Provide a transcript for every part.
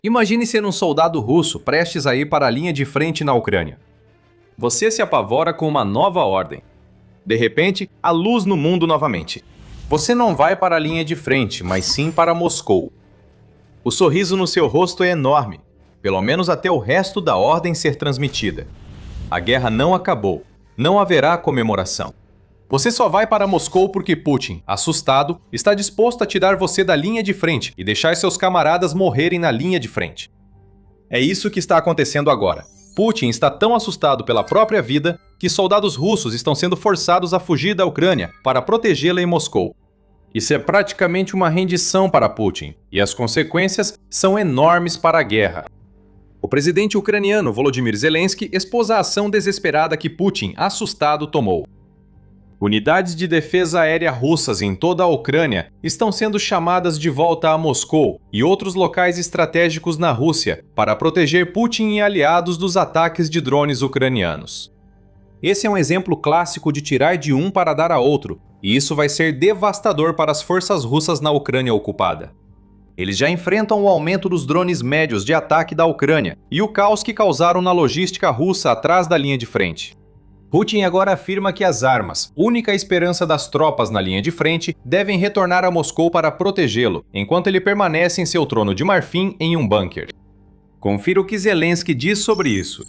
Imagine ser um soldado russo prestes a ir para a linha de frente na Ucrânia. Você se apavora com uma nova ordem. De repente, há luz no mundo novamente. Você não vai para a linha de frente, mas sim para Moscou. O sorriso no seu rosto é enorme, pelo menos até o resto da ordem ser transmitida. A guerra não acabou, não haverá comemoração. Você só vai para Moscou porque Putin, assustado, está disposto a tirar você da linha de frente e deixar seus camaradas morrerem na linha de frente. É isso que está acontecendo agora. Putin está tão assustado pela própria vida que soldados russos estão sendo forçados a fugir da Ucrânia para protegê-la em Moscou. Isso é praticamente uma rendição para Putin, e as consequências são enormes para a guerra. O presidente ucraniano Volodymyr Zelensky expôs a ação desesperada que Putin, assustado, tomou. Unidades de defesa aérea russas em toda a Ucrânia estão sendo chamadas de volta a Moscou e outros locais estratégicos na Rússia para proteger Putin e aliados dos ataques de drones ucranianos. Esse é um exemplo clássico de tirar de um para dar a outro, e isso vai ser devastador para as forças russas na Ucrânia ocupada. Eles já enfrentam o aumento dos drones médios de ataque da Ucrânia e o caos que causaram na logística russa atrás da linha de frente. Putin agora afirma que as armas, única esperança das tropas na linha de frente, devem retornar a Moscou para protegê-lo, enquanto ele permanece em seu trono de marfim em um bunker. Confira o que Zelensky diz sobre isso.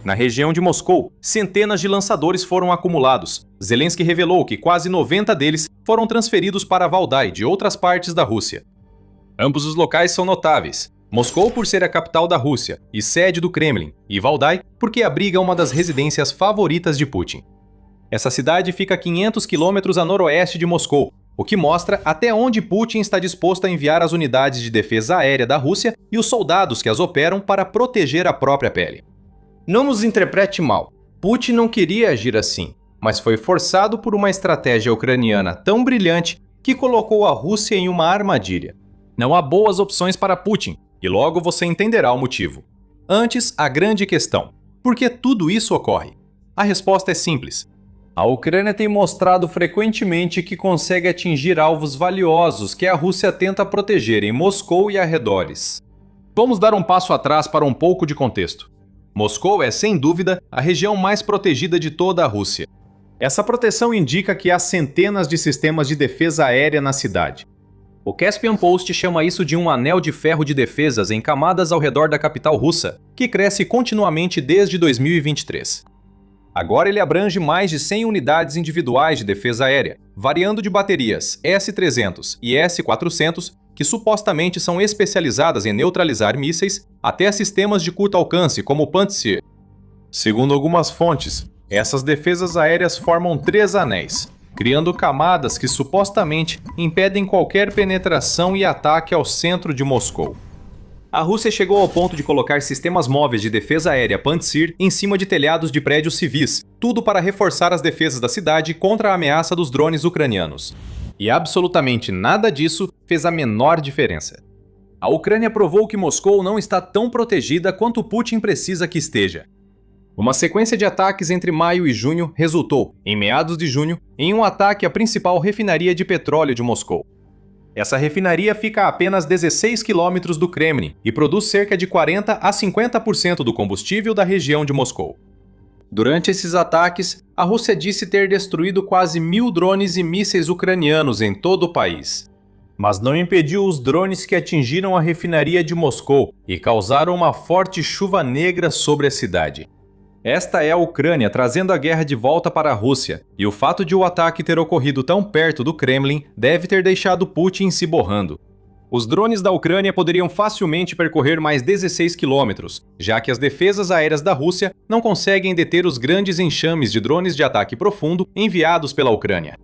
Na região de Moscou, centenas de lançadores foram acumulados. Zelensky revelou que quase 90 deles foram transferidos para Valdai, de outras partes da Rússia. Ambos os locais são notáveis. Moscou por ser a capital da Rússia e sede do Kremlin, e Valdai porque abriga uma das residências favoritas de Putin. Essa cidade fica a 500 quilômetros a noroeste de Moscou, o que mostra até onde Putin está disposto a enviar as unidades de defesa aérea da Rússia e os soldados que as operam para proteger a própria pele. Não nos interprete mal, Putin não queria agir assim, mas foi forçado por uma estratégia ucraniana tão brilhante que colocou a Rússia em uma armadilha. Não há boas opções para Putin, e logo você entenderá o motivo. Antes, a grande questão: por que tudo isso ocorre? A resposta é simples. A Ucrânia tem mostrado frequentemente que consegue atingir alvos valiosos que a Rússia tenta proteger em Moscou e arredores. Vamos dar um passo atrás para um pouco de contexto. Moscou é, sem dúvida, a região mais protegida de toda a Rússia. Essa proteção indica que há centenas de sistemas de defesa aérea na cidade. O Caspian Post chama isso de um anel de ferro de defesas em camadas ao redor da capital russa, que cresce continuamente desde 2023. Agora ele abrange mais de 100 unidades individuais de defesa aérea, variando de baterias S-300 e S-400, que supostamente são especializadas em neutralizar mísseis, até sistemas de curto alcance como o Pantsir. Segundo algumas fontes, essas defesas aéreas formam 3 anéis, criando camadas que supostamente impedem qualquer penetração e ataque ao centro de Moscou. A Rússia chegou ao ponto de colocar sistemas móveis de defesa aérea Pantsir em cima de telhados de prédios civis, tudo para reforçar as defesas da cidade contra a ameaça dos drones ucranianos. E absolutamente nada disso fez a menor diferença. A Ucrânia provou que Moscou não está tão protegida quanto Putin precisa que esteja. Uma sequência de ataques entre maio e junho resultou, em meados de junho, em um ataque à principal refinaria de petróleo de Moscou. Essa refinaria fica a apenas 16 quilômetros do Kremlin e produz cerca de 40 a 50% do combustível da região de Moscou. Durante esses ataques, a Rússia disse ter destruído quase 1.000 drones e mísseis ucranianos em todo o país. Mas não impediu os drones que atingiram a refinaria de Moscou e causaram uma forte chuva negra sobre a cidade. Esta é a Ucrânia trazendo a guerra de volta para a Rússia, e o fato de o ataque ter ocorrido tão perto do Kremlin deve ter deixado Putin se borrando. Os drones da Ucrânia poderiam facilmente percorrer mais 16 quilômetros, já que as defesas aéreas da Rússia não conseguem deter os grandes enxames de drones de ataque profundo enviados pela Ucrânia.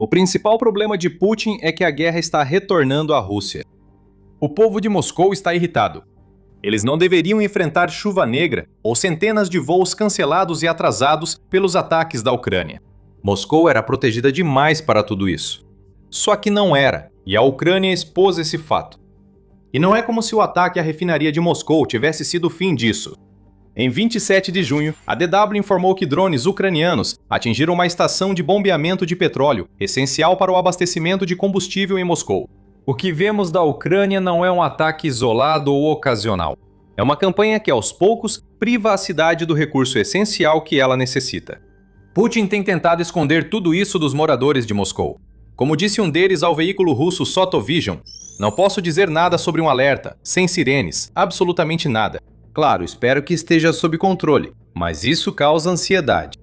O principal problema de Putin é que a guerra está retornando à Rússia. O povo de Moscou está irritado. Eles não deveriam enfrentar chuva negra ou centenas de voos cancelados e atrasados pelos ataques da Ucrânia. Moscou era protegida demais para tudo isso. Só que não era, e a Ucrânia expôs esse fato. E não é como se o ataque à refinaria de Moscou tivesse sido o fim disso. Em 27 de junho, a DW informou que drones ucranianos atingiram uma estação de bombeamento de petróleo, essencial para o abastecimento de combustível em Moscou. O que vemos da Ucrânia não é um ataque isolado ou ocasional. É uma campanha que, aos poucos, priva a cidade do recurso essencial que ela necessita. Putin tem tentado esconder tudo isso dos moradores de Moscou. Como disse um deles ao veículo russo Sotovision, não posso dizer nada sobre um alerta, sem sirenes, absolutamente nada. Claro, espero que esteja sob controle, mas isso causa ansiedade.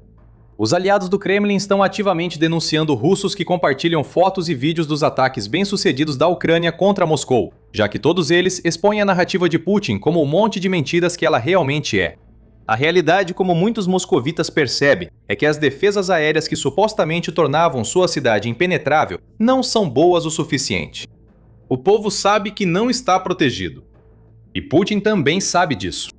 Os aliados do Kremlin estão ativamente denunciando russos que compartilham fotos e vídeos dos ataques bem-sucedidos da Ucrânia contra Moscou, já que todos eles expõem a narrativa de Putin como um monte de mentiras que ela realmente é. A realidade, como muitos moscovitas percebem, é que as defesas aéreas que supostamente tornavam sua cidade impenetrável não são boas o suficiente. O povo sabe que não está protegido. E Putin também sabe disso.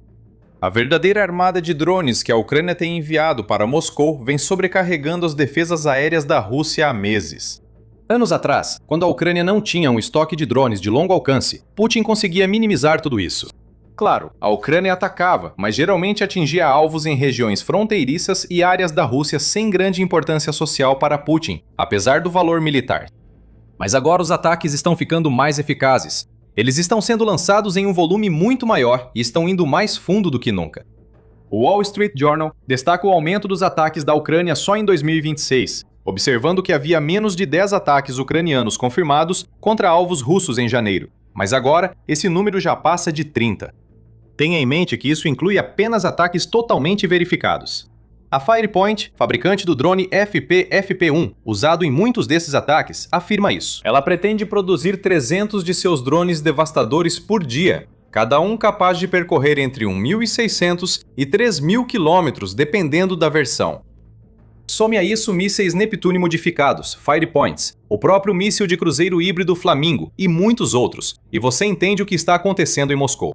A verdadeira armada de drones que a Ucrânia tem enviado para Moscou vem sobrecarregando as defesas aéreas da Rússia há meses. Anos atrás, quando a Ucrânia não tinha um estoque de drones de longo alcance, Putin conseguia minimizar tudo isso. Claro, a Ucrânia atacava, mas geralmente atingia alvos em regiões fronteiriças e áreas da Rússia sem grande importância social para Putin, apesar do valor militar. Mas agora os ataques estão ficando mais eficazes. Eles estão sendo lançados em um volume muito maior e estão indo mais fundo do que nunca. O Wall Street Journal destaca o aumento dos ataques da Ucrânia só em 2026, observando que havia menos de 10 ataques ucranianos confirmados contra alvos russos em janeiro, mas agora esse número já passa de 30. Tenha em mente que isso inclui apenas ataques totalmente verificados. A Firepoint, fabricante do drone FP-FP1, usado em muitos desses ataques, afirma isso. Ela pretende produzir 300 de seus drones devastadores por dia, cada um capaz de percorrer entre 1.600 e 3.000 quilômetros, dependendo da versão. Some a isso mísseis Neptune modificados, Firepoints, o próprio míssil de cruzeiro híbrido Flamingo e muitos outros, e você entende o que está acontecendo em Moscou.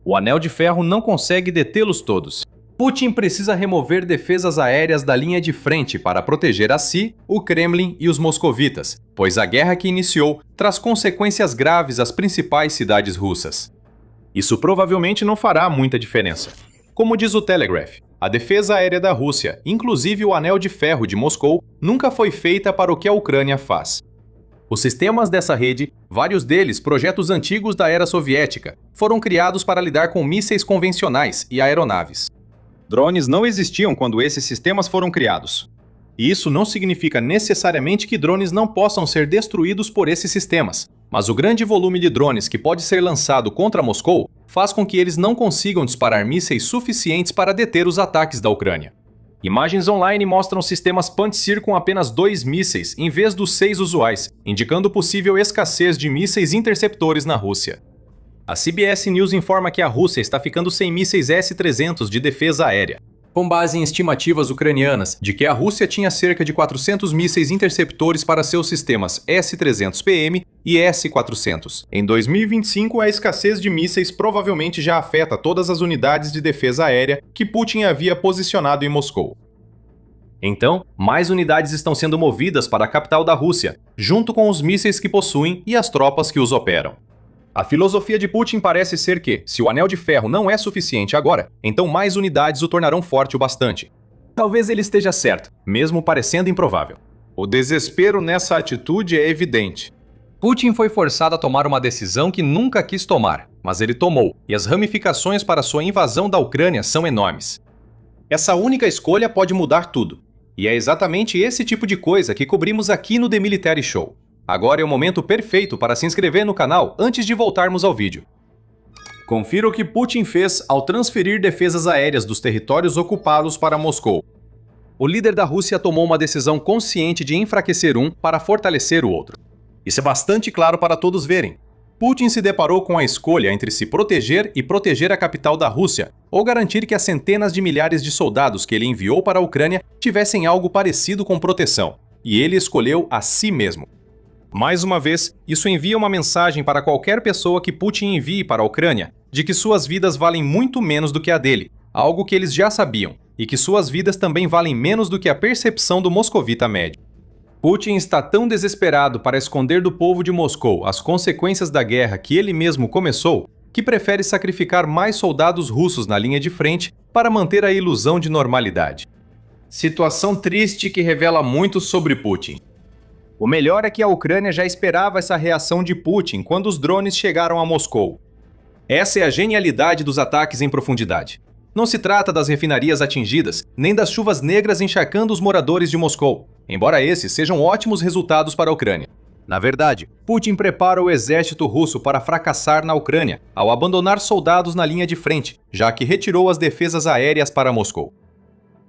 O Anel de Ferro não consegue detê-los todos. Putin precisa remover defesas aéreas da linha de frente para proteger a si, o Kremlin e os moscovitas, pois a guerra que iniciou traz consequências graves às principais cidades russas. Isso provavelmente não fará muita diferença. Como diz o Telegraph, a defesa aérea da Rússia, inclusive o Anel de Ferro de Moscou, nunca foi feita para o que a Ucrânia faz. Os sistemas dessa rede, vários deles projetos antigos da era soviética, foram criados para lidar com mísseis convencionais e aeronaves. Drones não existiam quando esses sistemas foram criados. E isso não significa necessariamente que drones não possam ser destruídos por esses sistemas, mas o grande volume de drones que pode ser lançado contra Moscou faz com que eles não consigam disparar mísseis suficientes para deter os ataques da Ucrânia. Imagens online mostram sistemas Pantsir com apenas 2 mísseis, em vez dos 6 usuais, indicando possível escassez de mísseis interceptores na Rússia. A CBS News informa que a Rússia está ficando sem mísseis S-300 de defesa aérea, com base em estimativas ucranianas de que a Rússia tinha cerca de 400 mísseis interceptores para seus sistemas S-300PM e S-400. Em 2025, a escassez de mísseis provavelmente já afeta todas as unidades de defesa aérea que Putin havia posicionado em Moscou. Então, mais unidades estão sendo movidas para a capital da Rússia, junto com os mísseis que possuem e as tropas que os operam. A filosofia de Putin parece ser que, se o Anel de Ferro não é suficiente agora, então mais unidades o tornarão forte o bastante. Talvez ele esteja certo, mesmo parecendo improvável. O desespero nessa atitude é evidente. Putin foi forçado a tomar uma decisão que nunca quis tomar, mas ele tomou, e as ramificações para sua invasão da Ucrânia são enormes. Essa única escolha pode mudar tudo, e é exatamente esse tipo de coisa que cobrimos aqui no The Military Show. Agora é o momento perfeito para se inscrever no canal antes de voltarmos ao vídeo. Confira o que Putin fez ao transferir defesas aéreas dos territórios ocupados para Moscou. O líder da Rússia tomou uma decisão consciente de enfraquecer um para fortalecer o outro. Isso é bastante claro para todos verem. Putin se deparou com a escolha entre se proteger e proteger a capital da Rússia, ou garantir que as centenas de milhares de soldados que ele enviou para a Ucrânia tivessem algo parecido com proteção, e ele escolheu a si mesmo. Mais uma vez, isso envia uma mensagem para qualquer pessoa que Putin envie para a Ucrânia de que suas vidas valem muito menos do que a dele, algo que eles já sabiam, e que suas vidas também valem menos do que a percepção do moscovita médio. Putin está tão desesperado para esconder do povo de Moscou as consequências da guerra que ele mesmo começou, que prefere sacrificar mais soldados russos na linha de frente para manter a ilusão de normalidade. Situação triste que revela muito sobre Putin. O melhor é que a Ucrânia já esperava essa reação de Putin quando os drones chegaram a Moscou. Essa é a genialidade dos ataques em profundidade. Não se trata das refinarias atingidas, nem das chuvas negras encharcando os moradores de Moscou, embora esses sejam ótimos resultados para a Ucrânia. Na verdade, Putin prepara o exército russo para fracassar na Ucrânia, ao abandonar soldados na linha de frente, já que retirou as defesas aéreas para Moscou.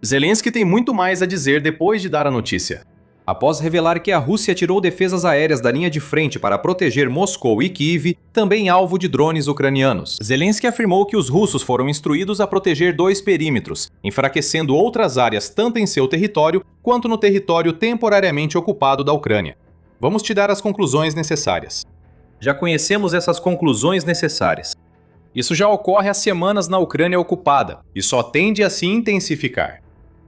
Zelensky tem muito mais a dizer depois de dar a notícia. Após revelar que a Rússia tirou defesas aéreas da linha de frente para proteger Moscou e Kiev, também alvo de drones ucranianos, Zelensky afirmou que os russos foram instruídos a proteger 2 perímetros, enfraquecendo outras áreas tanto em seu território quanto no território temporariamente ocupado da Ucrânia. Vamos te dar as conclusões necessárias. Já conhecemos essas conclusões necessárias. Isso já ocorre há semanas na Ucrânia ocupada e só tende a se intensificar.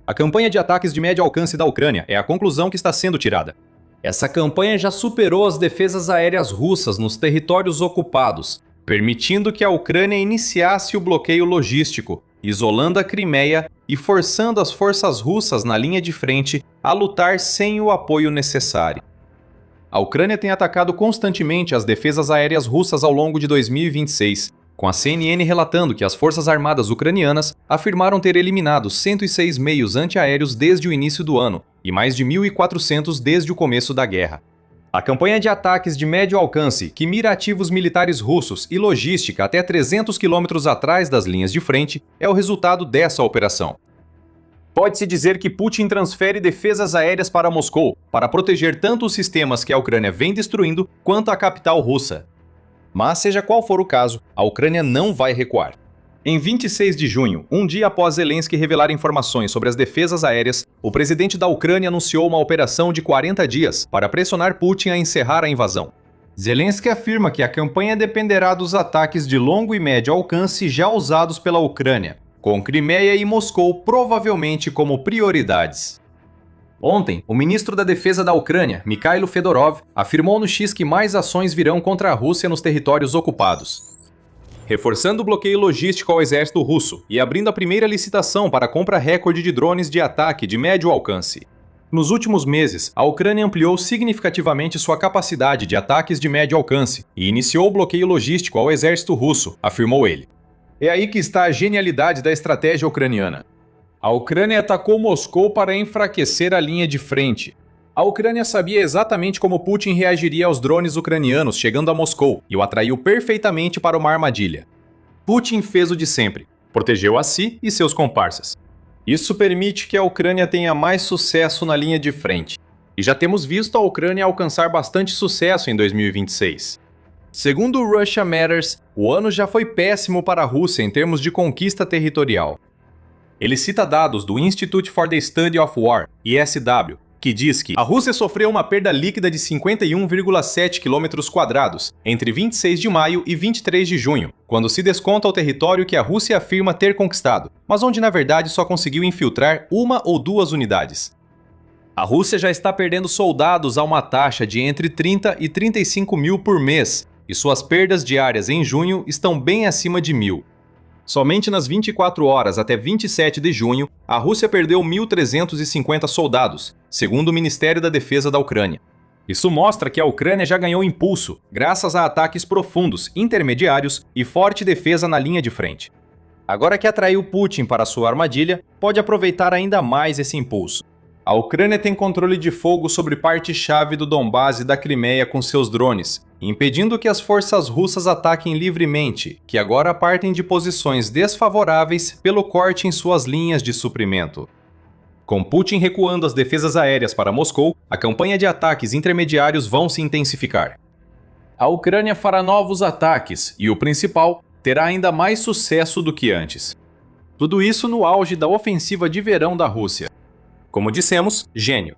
A campanha de ataques de médio alcance da Ucrânia é a conclusão que está sendo tirada. Essa campanha já superou as defesas aéreas russas nos territórios ocupados, permitindo que a Ucrânia iniciasse o bloqueio logístico, isolando a Crimeia e forçando as forças russas na linha de frente a lutar sem o apoio necessário. A Ucrânia tem atacado constantemente as defesas aéreas russas ao longo de 2026, com a CNN relatando que as forças armadas ucranianas afirmaram ter eliminado 106 meios antiaéreos desde o início do ano e mais de 1.400 desde o começo da guerra. A campanha de ataques de médio alcance, que mira ativos militares russos e logística até 300 quilômetros atrás das linhas de frente, é o resultado dessa operação. Pode-se dizer que Putin transfere defesas aéreas para Moscou para proteger tanto os sistemas que a Ucrânia vem destruindo quanto a capital russa. Mas seja qual for o caso, a Ucrânia não vai recuar. Em 26 de junho, um dia após Zelensky revelar informações sobre as defesas aéreas, o presidente da Ucrânia anunciou uma operação de 40 dias para pressionar Putin a encerrar a invasão. Zelensky afirma que a campanha dependerá dos ataques de longo e médio alcance já usados pela Ucrânia, com Crimeia e Moscou provavelmente como prioridades. Ontem, o ministro da Defesa da Ucrânia, Mikhailo Fedorov, afirmou no X que mais ações virão contra a Rússia nos territórios ocupados, reforçando o bloqueio logístico ao exército russo e abrindo a primeira licitação para a compra recorde de drones de ataque de médio alcance. Nos últimos meses, a Ucrânia ampliou significativamente sua capacidade de ataques de médio alcance e iniciou o bloqueio logístico ao exército russo, afirmou ele. É aí que está a genialidade da estratégia ucraniana. A Ucrânia atacou Moscou para enfraquecer a linha de frente. A Ucrânia sabia exatamente como Putin reagiria aos drones ucranianos chegando a Moscou e o atraiu perfeitamente para uma armadilha. Putin fez o de sempre, protegeu a si e seus comparsas. Isso permite que a Ucrânia tenha mais sucesso na linha de frente. E já temos visto a Ucrânia alcançar bastante sucesso em 2026. Segundo o Russia Matters, o ano já foi péssimo para a Rússia em termos de conquista territorial. Ele cita dados do Institute for the Study of War, ISW, que diz que a Rússia sofreu uma perda líquida de 51,7 km² entre 26 de maio e 23 de junho, quando se desconta o território que a Rússia afirma ter conquistado, mas onde na verdade só conseguiu infiltrar 1 ou 2 unidades. A Rússia já está perdendo soldados a uma taxa de entre 30 e 35 mil por mês, e suas perdas diárias em junho estão bem acima de 1.000. Somente nas 24 horas até 27 de junho, a Rússia perdeu 1.350 soldados, segundo o Ministério da Defesa da Ucrânia. Isso mostra que a Ucrânia já ganhou impulso, graças a ataques profundos, intermediários e forte defesa na linha de frente. Agora que atraiu Putin para sua armadilha, pode aproveitar ainda mais esse impulso. A Ucrânia tem controle de fogo sobre parte-chave do Donbás e da Crimeia com seus drones, impedindo que as forças russas ataquem livremente, que agora partem de posições desfavoráveis pelo corte em suas linhas de suprimento. Com Putin recuando as defesas aéreas para Moscou, a campanha de ataques intermediários vão se intensificar. A Ucrânia fará novos ataques e, o principal, terá ainda mais sucesso do que antes. Tudo isso no auge da ofensiva de verão da Rússia. Como dissemos, gênio.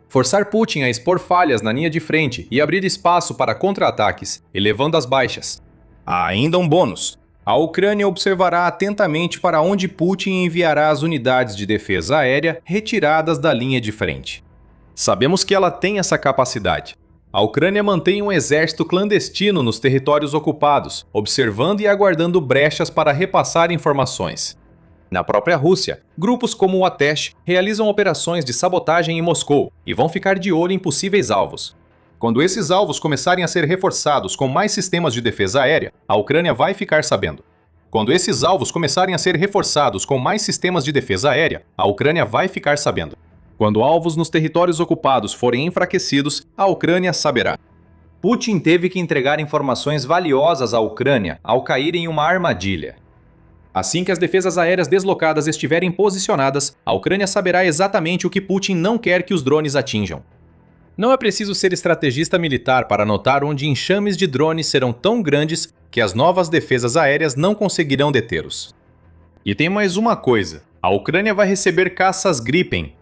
Forçar Putin a expor falhas na linha de frente e abrir espaço para contra-ataques, elevando as baixas. Há ainda um bônus. A Ucrânia observará atentamente para onde Putin enviará as unidades de defesa aérea retiradas da linha de frente. Sabemos que ela tem essa capacidade. A Ucrânia mantém um exército clandestino nos territórios ocupados, observando e aguardando brechas para repassar informações. Na própria Rússia, grupos como o Atesh realizam operações de sabotagem em Moscou e vão ficar de olho em possíveis alvos. Quando esses alvos começarem a ser reforçados com mais sistemas de defesa aérea, a Ucrânia vai ficar sabendo. Quando esses alvos começarem a ser reforçados com mais sistemas de defesa aérea, a Ucrânia vai ficar sabendo. Quando alvos nos territórios ocupados forem enfraquecidos, a Ucrânia saberá. Putin teve que entregar informações valiosas à Ucrânia ao cair em uma armadilha. Assim que as defesas aéreas deslocadas estiverem posicionadas, a Ucrânia saberá exatamente o que Putin não quer que os drones atinjam. Não é preciso ser estrategista militar para notar onde enxames de drones serão tão grandes que as novas defesas aéreas não conseguirão detê-los. E tem mais uma coisa: a Ucrânia vai receber caças Gripen.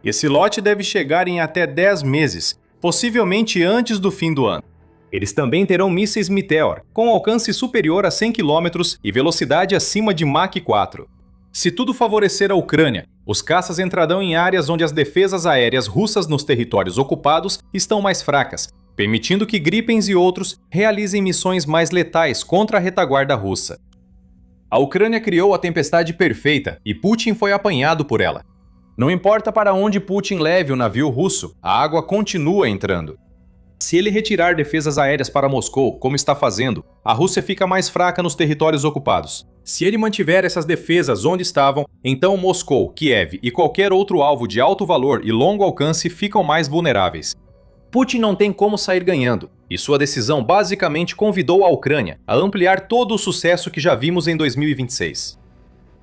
Esse lote deve chegar em até 10 meses, possivelmente antes do fim do ano. Eles também terão mísseis Meteor, com alcance superior a 100 km e velocidade acima de Mach 4. Se tudo favorecer a Ucrânia, os caças entrarão em áreas onde as defesas aéreas russas nos territórios ocupados estão mais fracas, permitindo que Gripens e outros realizem missões mais letais contra a retaguarda russa. A Ucrânia criou a tempestade perfeita e Putin foi apanhado por ela. Não importa para onde Putin leve o navio russo, a água continua entrando. Se ele retirar defesas aéreas para Moscou, como está fazendo, a Rússia fica mais fraca nos territórios ocupados. Se ele mantiver essas defesas onde estavam, então Moscou, Kiev e qualquer outro alvo de alto valor e longo alcance ficam mais vulneráveis. Putin não tem como sair ganhando, e sua decisão basicamente convidou a Ucrânia a ampliar todo o sucesso que já vimos em 2026.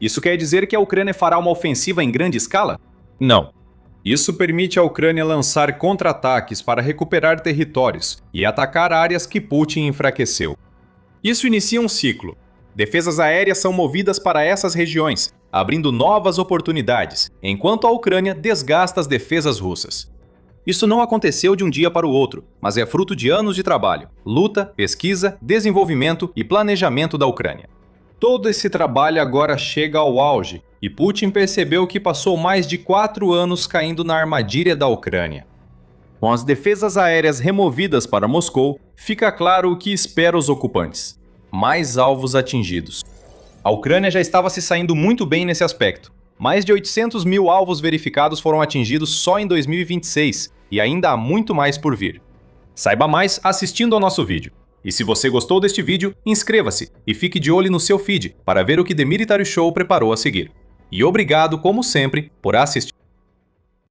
Isso quer dizer que a Ucrânia fará uma ofensiva em grande escala? Não. Isso permite à Ucrânia lançar contra-ataques para recuperar territórios e atacar áreas que Putin enfraqueceu. Isso inicia um ciclo. Defesas aéreas são movidas para essas regiões, abrindo novas oportunidades, enquanto a Ucrânia desgasta as defesas russas. Isso não aconteceu de um dia para o outro, mas é fruto de anos de trabalho, luta, pesquisa, desenvolvimento e planejamento da Ucrânia. Todo esse trabalho agora chega ao auge, e Putin percebeu que passou mais de 4 anos caindo na armadilha da Ucrânia. Com as defesas aéreas removidas para Moscou, fica claro o que espera os ocupantes: mais alvos atingidos. A Ucrânia já estava se saindo muito bem nesse aspecto. Mais de 800 mil alvos verificados foram atingidos só em 2026, e ainda há muito mais por vir. Saiba mais assistindo ao nosso vídeo. E se você gostou deste vídeo, inscreva-se e fique de olho no seu feed para ver o que The Military Show preparou a seguir. E obrigado, como sempre, por assistir.